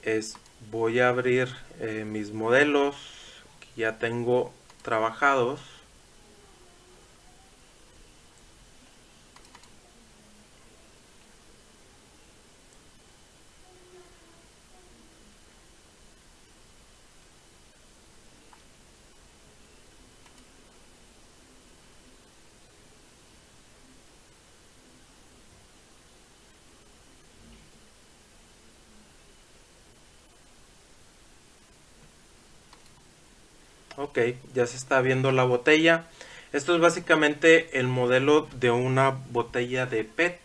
es voy a abrir mis modelos que ya tengo trabajados. Ok, ya se está viendo la botella. Esto es básicamente el modelo de una botella de PET.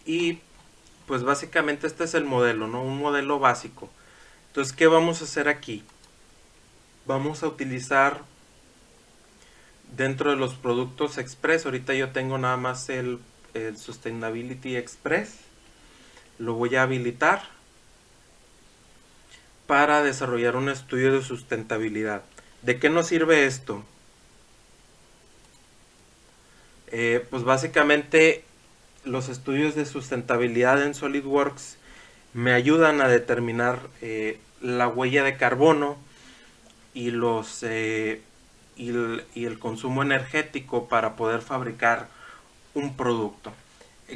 Y pues básicamente este es el modelo, ¿no? Un modelo básico. Entonces, ¿qué vamos a hacer aquí? Vamos a utilizar dentro de los productos Express. Ahorita yo tengo nada más el Sustainability Express. Lo voy a habilitar para desarrollar un estudio de sustentabilidad. ¿De qué nos sirve esto? Pues básicamente los estudios de sustentabilidad en SolidWorks me ayudan a determinar la huella de carbono y y el consumo energético para poder fabricar un producto.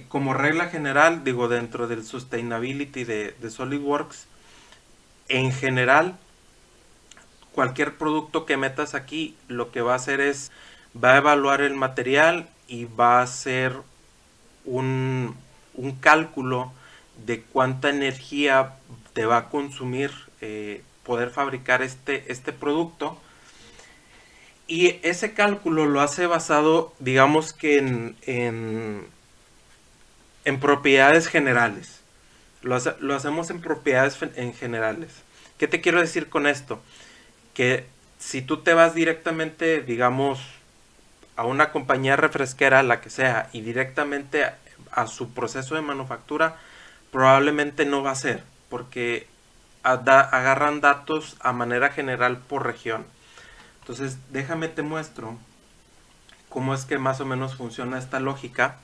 Como regla general, digo, dentro del sustainability de SolidWorks, en general, cualquier producto que metas aquí, lo que va a hacer es, va a evaluar el material y va a hacer un, un cálculo de cuánta energía te va a consumir poder fabricar este producto. Y ese cálculo lo hace basado, digamos que en propiedades generales. Lo hacemos en propiedades en generales. ¿Qué te quiero decir con esto? Que si tú te vas directamente, digamos, a una compañía refresquera, la que sea, y directamente a su proceso de manufactura, probablemente no va a ser, porque agarran datos a manera general por región. Entonces, déjame te muestro cómo es que más o menos funciona esta lógica.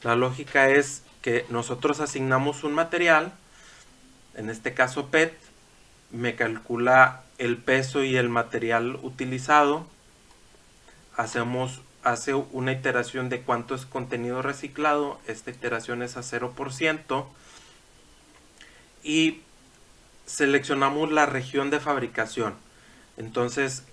La lógica es que nosotros asignamos un material, en este caso PET, me calcula el peso y el material utilizado, hace una iteración de cuánto es contenido reciclado, esta iteración es a 0%, y seleccionamos la región de fabricación. Entonces,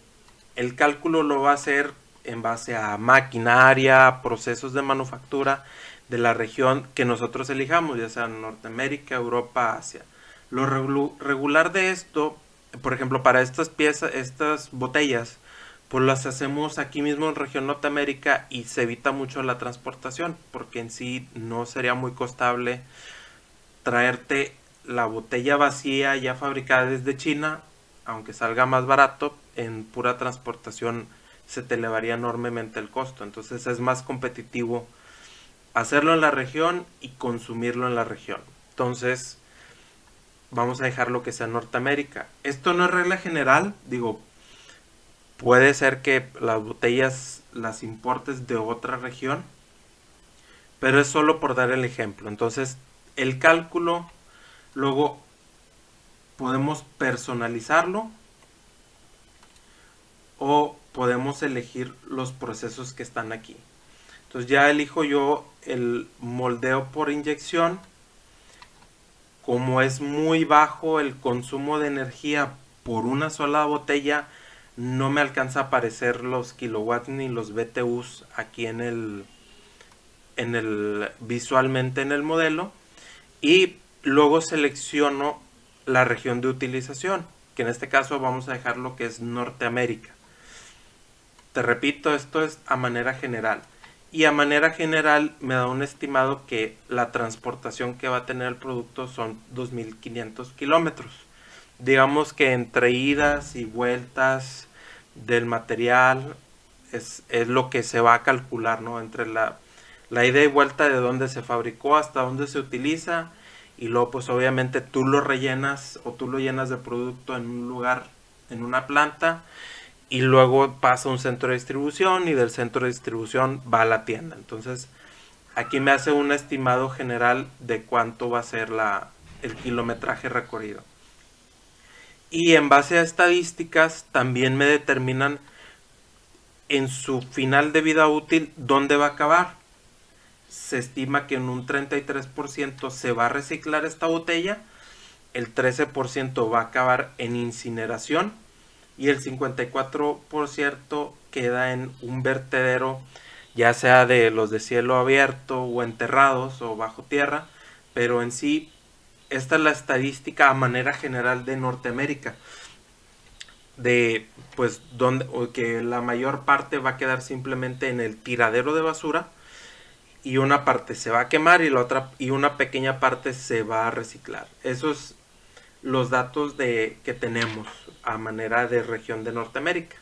el cálculo lo va a hacer en base a maquinaria, procesos de manufactura de la región que nosotros elijamos, ya sea Norteamérica, Europa, Asia. Lo regular de esto, por ejemplo, para estas piezas, estas botellas, pues las hacemos aquí mismo en región Norteamérica y se evita mucho la transportación, porque en sí no sería muy costable traerte la botella vacía ya fabricada desde China, aunque salga más barato, en pura transportación se te elevaría enormemente el costo. Entonces es más competitivo hacerlo en la región y consumirlo en la región. Entonces vamos a dejarlo que sea Norteamérica. Esto no es regla general, digo, puede ser que las botellas las importes de otra región, pero es solo por dar el ejemplo. Entonces el cálculo luego podemos personalizarlo o podemos elegir los procesos que están aquí. Entonces ya elijo yo el moldeo por inyección. Como es muy bajo el consumo de energía por una sola botella, no me alcanza a aparecer los kilowatts ni los BTUs aquí en el visualmente en el modelo. Y luego selecciono la región de utilización, que en este caso vamos a dejar lo que es Norteamérica. Te repito, esto es a manera general. Y a manera general me da un estimado que la transportación que va a tener el producto son 2.500 kilómetros. Digamos que entre idas y vueltas del material es lo que se va a calcular, ¿no? Entre la ida y vuelta de dónde se fabricó hasta dónde se utiliza. Y luego pues obviamente tú lo rellenas o tú lo llenas de producto en un lugar, en una planta, y luego pasa a un centro de distribución y del centro de distribución va a la tienda. Entonces aquí me hace un estimado general de cuánto va a ser el kilometraje recorrido. Y en base a estadísticas también me determinan en su final de vida útil dónde va a acabar. Se estima que en un 33% se va a reciclar esta botella, el 13% va a acabar en incineración y el 54% queda en un vertedero, ya sea de los de cielo abierto o enterrados o bajo tierra, pero en sí esta es la estadística a manera general de Norteamérica, de pues donde o que la mayor parte va a quedar simplemente en el tiradero de basura y una parte se va a quemar y la otra y una pequeña parte se va a reciclar. Esos los datos que tenemos a manera de región de Norteamérica.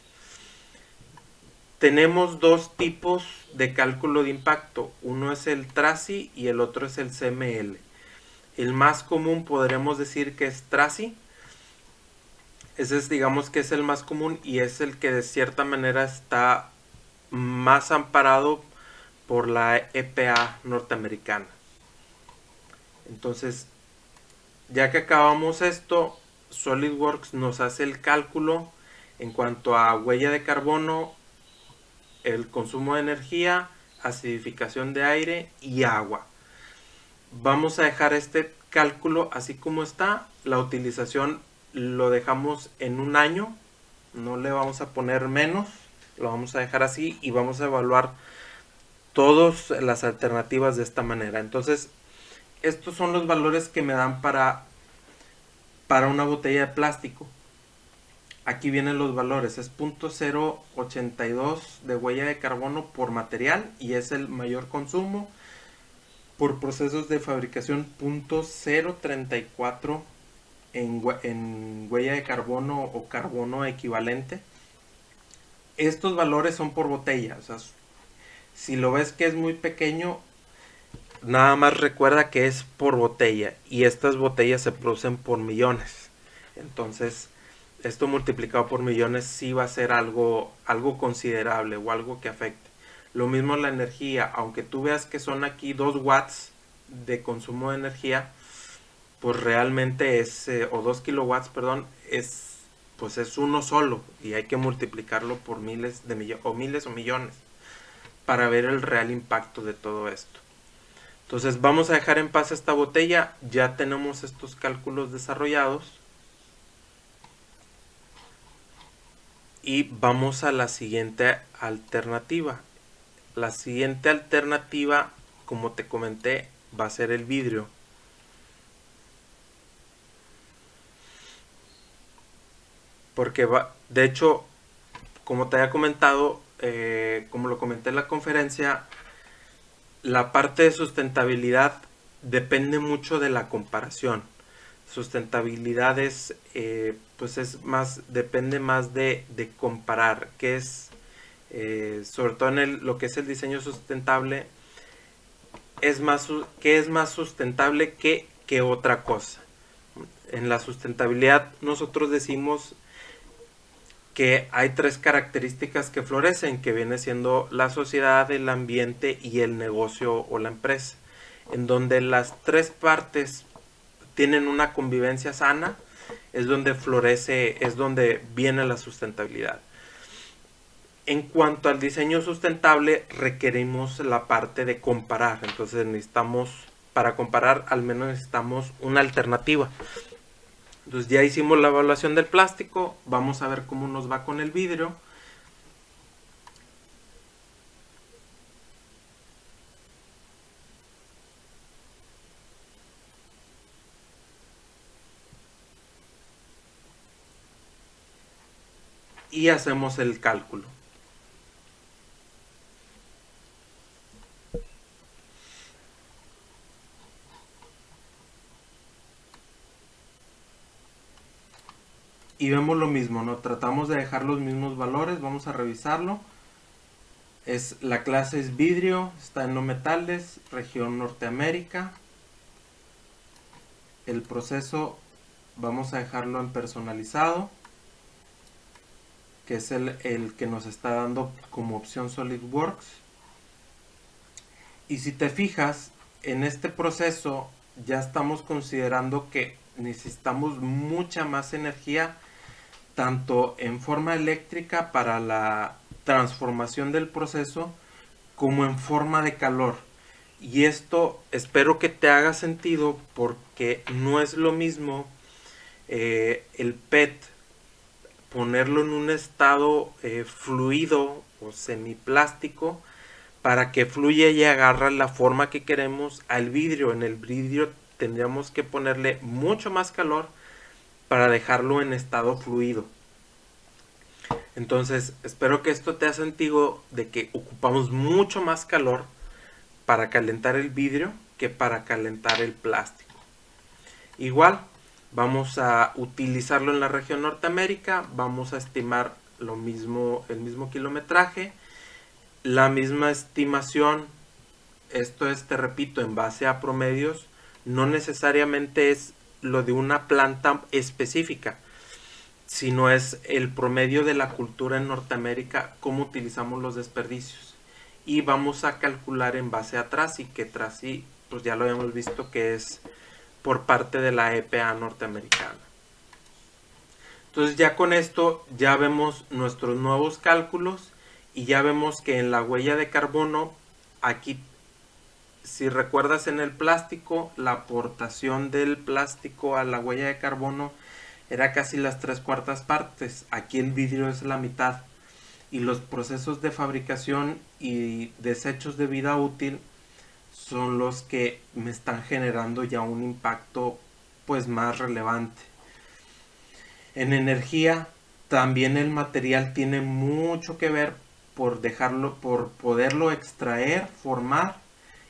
Tenemos dos tipos de cálculo de impacto, uno es el TRACI y el otro es el CML. El más común podremos decir que es TRACI. Ese es, digamos que es el más común y es el que de cierta manera está más amparado por la EPA norteamericana. Entonces, ya que acabamos esto, SolidWorks nos hace el cálculo en cuanto a huella de carbono, el consumo de energía, acidificación de aire y agua. Vamos a dejar este cálculo así como está. La utilización lo dejamos en un año, no le vamos a poner menos, lo vamos a dejar así y vamos a evaluar todas las alternativas de esta manera. Entonces, estos son los valores que me dan para una botella de plástico. Aquí vienen los valores, es 0.082 de huella de carbono por material y es el mayor consumo. Por procesos de fabricación 0.034 en huella de carbono o carbono equivalente. Estos valores son por botella, o sea, si lo ves que es muy pequeño, nada más recuerda que es por botella y estas botellas se producen por millones. Entonces, esto multiplicado por millones sí va a ser algo considerable o algo que afecte. Lo mismo la energía, aunque tú veas que son aquí 2 watts de consumo de energía, pues realmente es, o 2 kilowatts, perdón, pues es uno solo y hay que multiplicarlo por miles de millones o millones para ver el real impacto de todo esto. Entonces vamos a dejar en paz esta botella, ya tenemos estos cálculos desarrollados y vamos a la siguiente alternativa. La siguiente alternativa, como te comenté, va a ser el vidrio. Porque de hecho, como te había comentado, como lo comenté en la conferencia, la parte de sustentabilidad depende mucho de la comparación. Sustentabilidad es, pues es más, depende más de comparar, que es, sobre todo en lo que es el diseño sustentable, que es más sustentable que otra cosa. En la sustentabilidad nosotros decimos que hay tres características que florecen, que viene siendo la sociedad, el ambiente y el negocio o la empresa, en donde las tres partes tienen una convivencia sana, es donde florece, es donde viene la sustentabilidad. En cuanto al diseño sustentable, requerimos la parte de comparar, entonces necesitamos, para comparar, al menos necesitamos una alternativa. Entonces ya hicimos la evaluación del plástico, vamos a ver cómo nos va con el vidrio. Y hacemos el cálculo. Y vemos lo mismo, ¿no? Tratamos de dejar los mismos valores, vamos a revisarlo. La clase es vidrio, está en no metales, región Norteamérica. El proceso vamos a dejarlo en personalizado, que es el que nos está dando como opción SolidWorks. Y si te fijas, en este proceso ya estamos considerando que necesitamos mucha más energía, tanto en forma eléctrica para la transformación del proceso, como en forma de calor. Y esto espero que te haga sentido porque no es lo mismo el PET ponerlo en un estado fluido o semiplástico para que fluya y agarre la forma que queremos al vidrio. En el vidrio tendríamos que ponerle mucho más calor para dejarlo en estado fluido. Entonces, espero que esto te haga sentido de que ocupamos mucho más calor para calentar el vidrio que para calentar el plástico. Igual, vamos a utilizarlo en la región Norteamérica, vamos a estimar lo mismo, el mismo kilometraje, la misma estimación. Esto es, te repito, en base a promedios, no necesariamente es lo de una planta específica, sino es el promedio de la cultura en Norteamérica, cómo utilizamos los desperdicios. Y vamos a calcular en base a TRACI, que TRACI, pues ya lo hemos visto que es por parte de la EPA norteamericana. Entonces ya con esto ya vemos nuestros nuevos cálculos y ya vemos que en la huella de carbono, aquí si recuerdas en el plástico, la aportación del plástico a la huella de carbono era casi las 3/4 partes. Aquí el vidrio es la mitad. Y los procesos de fabricación y desechos de vida útil son los que me están generando ya un impacto pues más relevante. En energía también el material tiene mucho que ver por dejarlo, por poderlo extraer, formar,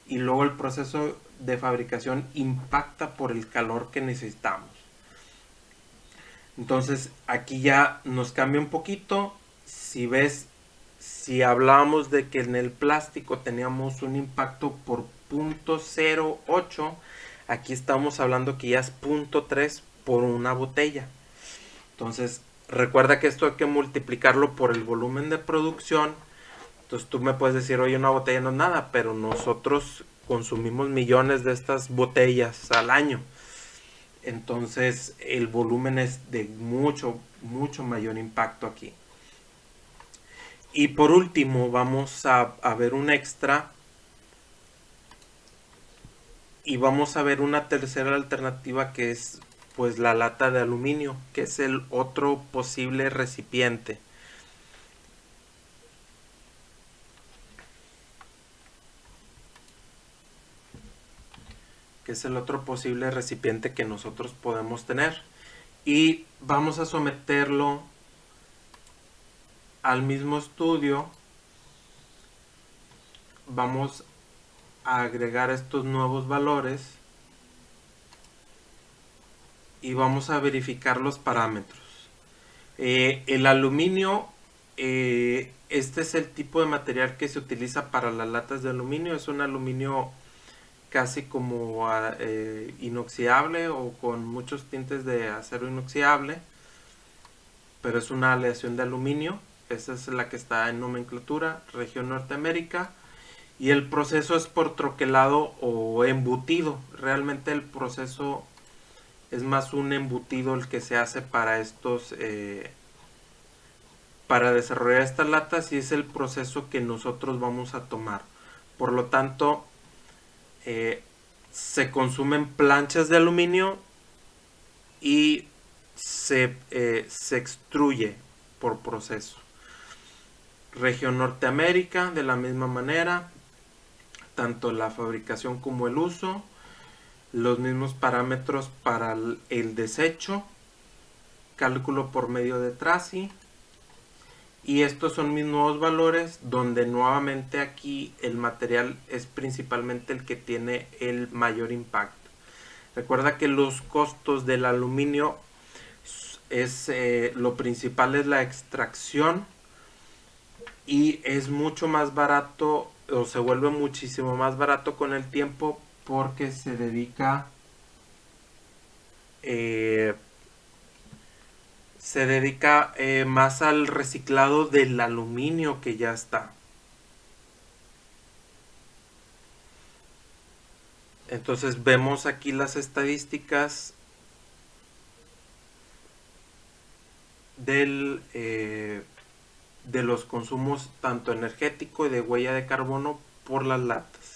y luego el proceso de fabricación impacta por el calor que necesitamos. Entonces aquí ya nos cambia un poquito. Si ves, si hablábamos de que en el plástico teníamos un impacto por 0.08, aquí estamos hablando que ya es 0.3 por una botella. Entonces recuerda que esto hay que multiplicarlo por el volumen de producción. Entonces tú me puedes decir, oye, una botella no es nada, pero nosotros consumimos millones de estas botellas al año. Entonces el volumen es de mucho, mucho mayor impacto aquí. Y por último vamos a ver un extra. Y vamos a ver una tercera alternativa que es pues la lata de aluminio, que es el otro posible recipiente. Que es el otro posible recipiente que nosotros podemos tener. Y vamos a someterlo al mismo estudio. Vamos a agregar estos nuevos valores y vamos a verificar los parámetros. El aluminio, este es el tipo de material que se utiliza para las latas de aluminio. Es un aluminio casi como inoxidable o con muchos tintes de acero inoxidable, pero es una aleación de aluminio. Esa es la que está en nomenclatura, región Norteamérica. Y el proceso es por troquelado o embutido. Realmente el proceso es más un embutido el que se hace para estos, para desarrollar estas latas, y es el proceso que nosotros vamos a tomar. Por lo tanto, se consumen planchas de aluminio y se extruye por proceso. Región Norteamérica, de la misma manera, tanto la fabricación como el uso, los mismos parámetros para el desecho, cálculo por medio de TRACI, y estos son mis nuevos valores, donde nuevamente aquí el material es principalmente el que tiene el mayor impacto. Recuerda que los costos del aluminio es lo principal es la extracción, y es mucho más barato, o se vuelve muchísimo más barato con el tiempo, porque se dedica más al reciclado del aluminio que ya está. Entonces vemos aquí las estadísticas de los consumos tanto energético y de huella de carbono por las latas.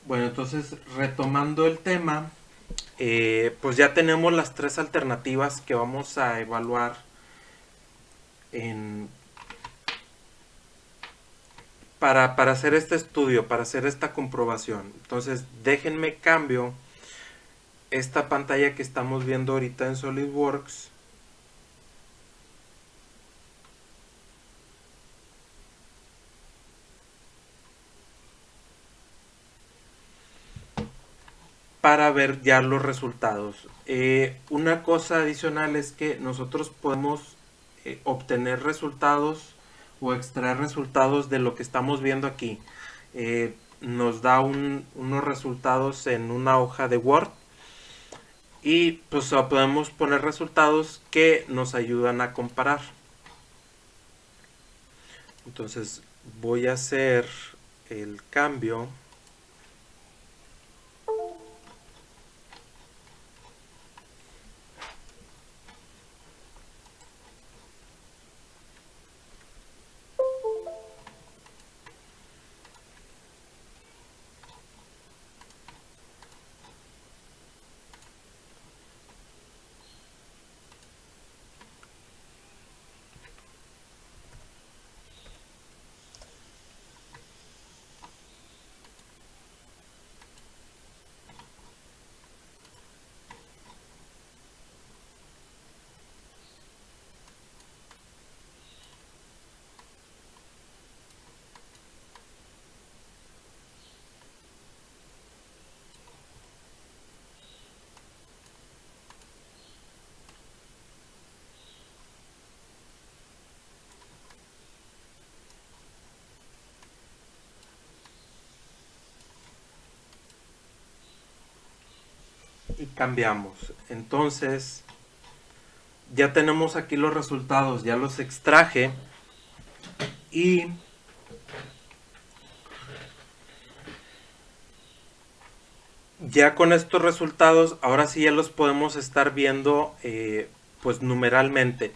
Bueno, entonces retomando el tema, pues ya tenemos las tres alternativas que vamos a evaluar en, para hacer este estudio, para hacer esta comprobación. Entonces déjenme cambio esta pantalla que estamos viendo ahorita en SolidWorks para ver ya los resultados. Una cosa adicional es que nosotros podemos obtener resultados o extraer resultados de lo que estamos viendo aquí. Nos da unos resultados en una hoja de Word y pues podemos poner resultados que nos ayudan a comparar. Entonces voy a hacer el cambio. Y cambiamos. Entonces, ya tenemos aquí los resultados, ya los extraje y ya con estos resultados, ahora sí ya los podemos estar viendo pues numeralmente.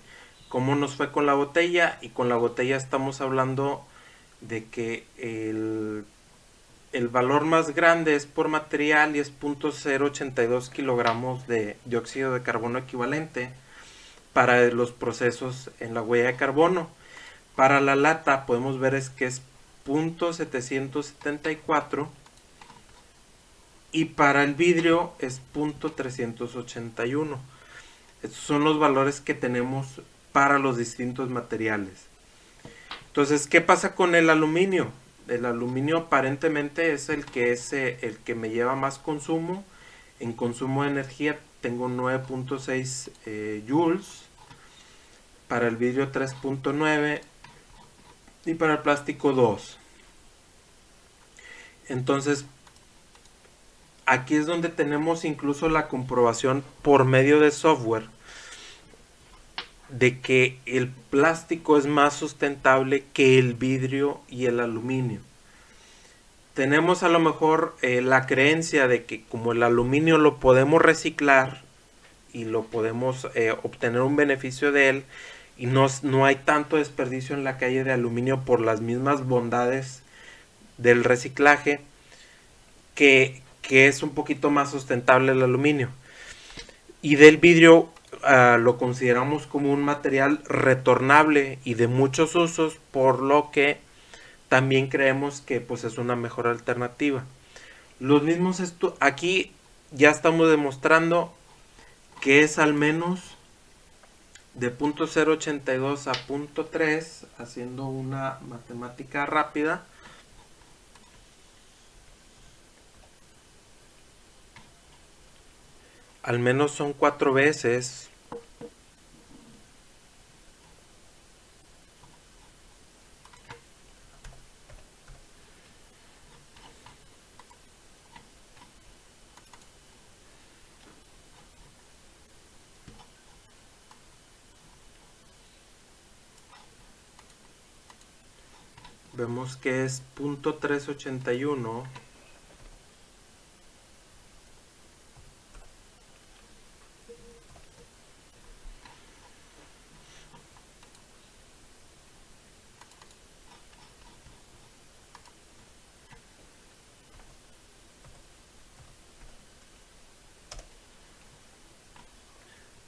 Cómo nos fue con la botella, y con la botella estamos hablando de que el valor más grande es por material y es 0.082 kilogramos de dióxido de carbono equivalente para los procesos en la huella de carbono. Para la lata podemos ver es que es 0.774 y para el vidrio es 0.381. Estos son los valores que tenemos para los distintos materiales. Entonces, ¿qué pasa con el aluminio? El aluminio aparentemente es el que me lleva más consumo. En consumo de energía tengo 9.6 joules, para el vidrio 3.9 y para el plástico 2. Entonces, aquí es donde tenemos incluso la comprobación por medio de software de que el plástico es más sustentable que el vidrio y el aluminio. Tenemos a lo mejor la creencia de que como el aluminio lo podemos reciclar y lo podemos obtener un beneficio de él, y no hay tanto desperdicio en la calle de aluminio por las mismas bondades del reciclaje, que es un poquito más sustentable el aluminio. Y del vidrio lo consideramos como un material retornable y de muchos usos, por lo que también creemos que pues es una mejor alternativa. Los mismos aquí ya estamos demostrando que es al menos de 0.082 a 0.3, haciendo una matemática rápida. Al menos son 4 veces. Vemos que es 0.381.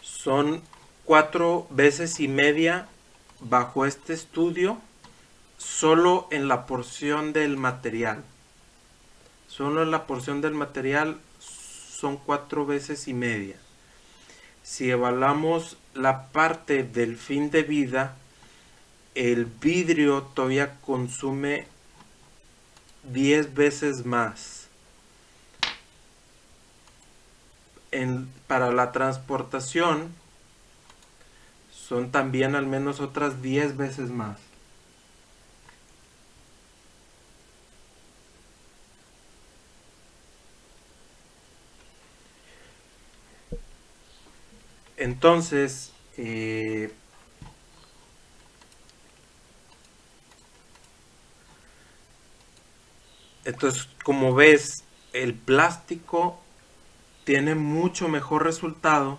Son 4 veces y media bajo este estudio, solo en la porción del material. Solo en la porción del material son 4 veces y media. Si evaluamos la parte del fin de vida, el vidrio todavía consume 10 veces más. Para la transportación son también al menos otras 10 veces más. Entonces, como ves, el plástico tiene mucho mejor resultado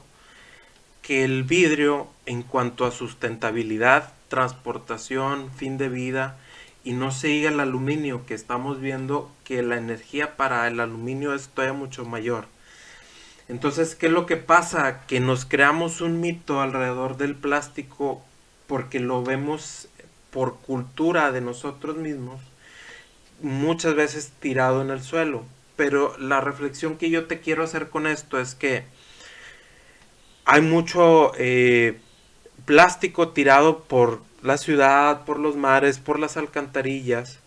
que el vidrio en cuanto a sustentabilidad, transportación, fin de vida, y no se diga el aluminio, que estamos viendo que la energía para el aluminio es todavía mucho mayor. Entonces, ¿qué es lo que pasa? Que nos creamos un mito alrededor del plástico porque lo vemos por cultura de nosotros mismos, muchas veces tirado en el suelo. Pero la reflexión que yo te quiero hacer con esto es que hay mucho plástico tirado por la ciudad, por los mares, por las alcantarillas,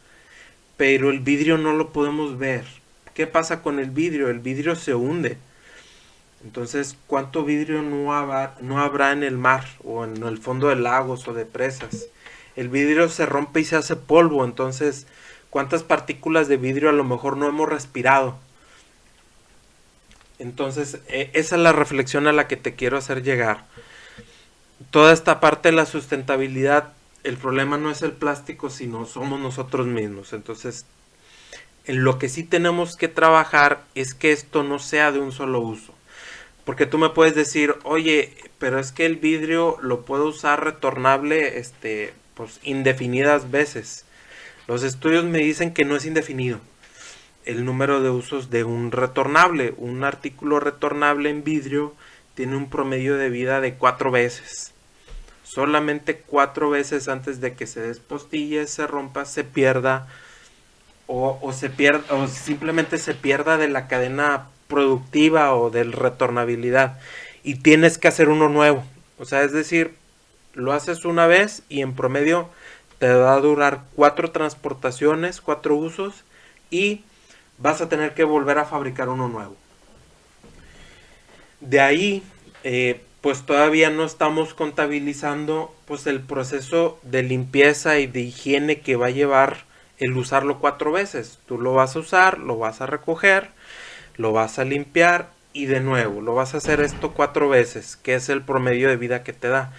pero el vidrio no lo podemos ver. ¿Qué pasa con el vidrio? El vidrio se hunde. Entonces, ¿cuánto vidrio no habrá en el mar o en el fondo de lagos o de presas? El vidrio se rompe y se hace polvo. Entonces, ¿cuántas partículas de vidrio a lo mejor no hemos respirado? Entonces, esa es la reflexión a la que te quiero hacer llegar. Toda esta parte de la sustentabilidad, el problema no es el plástico, sino somos nosotros mismos. Entonces, en lo que sí tenemos que trabajar es que esto no sea de un solo uso. Porque tú me puedes decir, oye, pero es que el vidrio lo puedo usar retornable, pues indefinidas veces. Los estudios me dicen que no es indefinido el número de usos de un retornable. Un artículo retornable en vidrio tiene un promedio de vida de 4 veces. Solamente 4 veces antes de que se despostille, se rompa, se pierda o simplemente se pierda de la cadena productiva o de retornabilidad, y tienes que hacer uno nuevo. O sea, es decir, lo haces una vez y en promedio te va a durar 4 transportaciones, 4 usos, y vas a tener que volver a fabricar uno nuevo. De ahí, pues todavía no estamos contabilizando pues el proceso de limpieza y de higiene que va a llevar el usarlo 4 veces. Tú lo vas a usar, lo vas a recoger, lo vas a limpiar y de nuevo lo vas a hacer esto 4 veces, que es el promedio de vida que te da.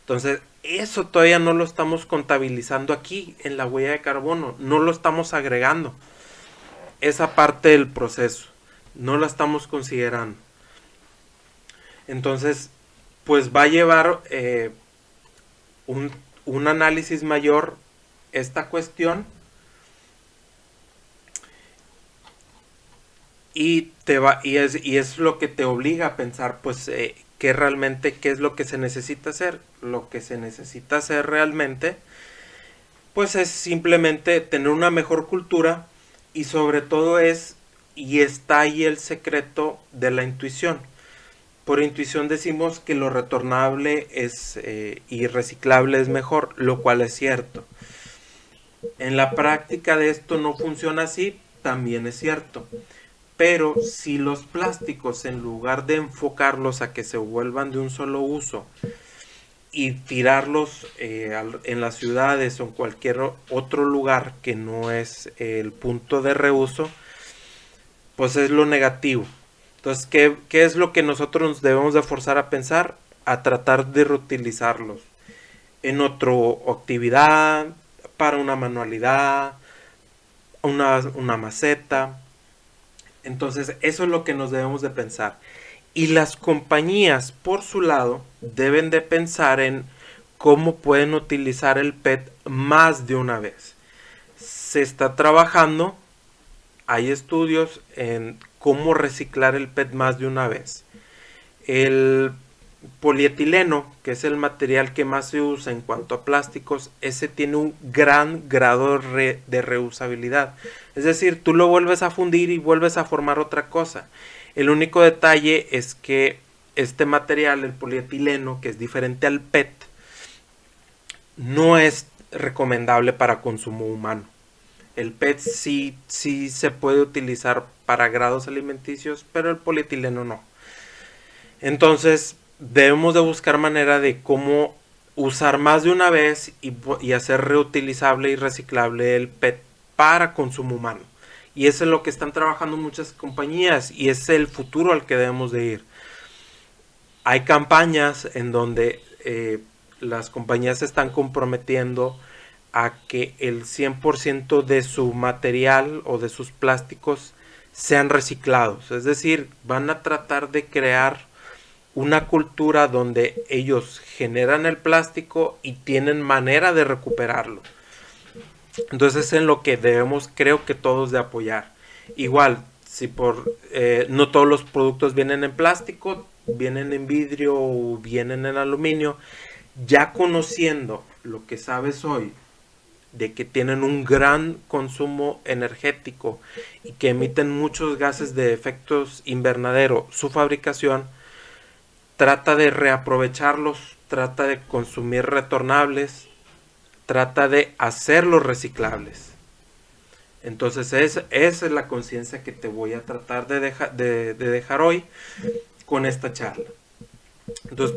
Entonces, eso todavía no lo estamos contabilizando aquí en la huella de carbono, no lo estamos agregando. Esa parte del proceso no la estamos considerando. Entonces, pues va a llevar un, un análisis mayor esta cuestión y es lo que te obliga a pensar pues qué realmente qué es lo que se necesita hacer. Lo que se necesita hacer realmente pues es simplemente tener una mejor cultura y sobre todo y está ahí el secreto de la intuición. Por intuición decimos que lo retornable es y reciclable es mejor, lo cual es cierto. En la práctica de esto no funciona así, también es cierto. Pero si los plásticos, en lugar de enfocarlos a que se vuelvan de un solo uso y tirarlos en las ciudades o en cualquier otro lugar que no es el punto de reuso, pues es lo negativo. Entonces, ¿qué es lo que nosotros nos debemos de forzar a pensar? A tratar de reutilizarlos en otra actividad, para una manualidad, una maceta. Entonces, eso es lo que nos debemos de pensar. Y las compañías, por su lado, deben de pensar en cómo pueden utilizar el PET más de una vez. Se está trabajando, hay estudios en cómo reciclar el PET más de una vez. El polietileno, que es el material que más se usa en cuanto a plásticos, ese tiene un gran grado de reusabilidad. Es decir, tú lo vuelves a fundir y vuelves a formar otra cosa. El único detalle es que este material, el polietileno, que es diferente al PET, no es recomendable para consumo humano. El PET sí se puede utilizar para grados alimenticios, pero el polietileno no. Entonces, debemos de buscar manera de cómo usar más de una vez y hacer reutilizable y reciclable el PET para consumo humano. Y eso es lo que están trabajando muchas compañías y es el futuro al que debemos de ir. Hay campañas en donde las compañías se están comprometiendo a que el 100% de su material o de sus plásticos sean reciclados. Es decir, van a tratar de crear una cultura donde ellos generan el plástico y tienen manera de recuperarlo. Entonces es en lo que debemos, creo que todos de apoyar. Igual, si no todos los productos vienen en plástico, vienen en vidrio o vienen en aluminio, ya conociendo lo que sabes hoy de que tienen un gran consumo energético y que emiten muchos gases de efectos invernadero su fabricación, trata de reaprovecharlos, trata de consumir retornables, trata de hacerlos reciclables. Entonces esa es la conciencia que te voy a tratar de dejar hoy con esta charla. Entonces